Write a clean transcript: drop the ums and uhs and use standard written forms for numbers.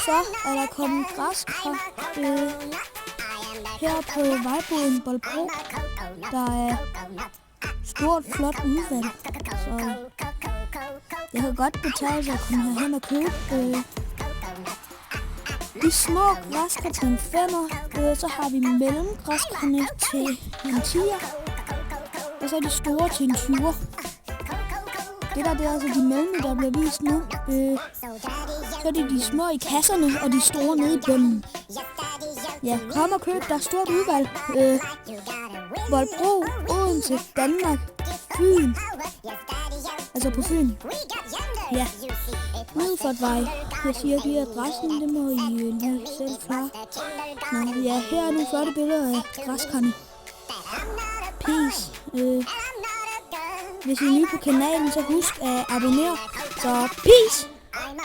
så er der kommet græskar her på vejboden Bolbro. Der er stort, flot udvalg, så det kan godt betale sig at komme herhen og købe de små græskar til en 5'er. Så har vi mellemgræskarne til en 10'er, og så er de store til en 20'er. Det er altså de mellem, der bliver vist nu. Så er det de små i kasserne, og de store nede i bunden. Ja, kom og køb, der er stort udvalg. Bolbro, Odense, Danmark, Fyn. Altså på Fyn. Ja, Middelfartvej. Jeg siger lige adressen, det må I lige selv klare. Nå, ja, her er nogle flotte billeder af græskarne. Peace. Hvis I er nye på kanalen, så husk at abonnere. Så peace!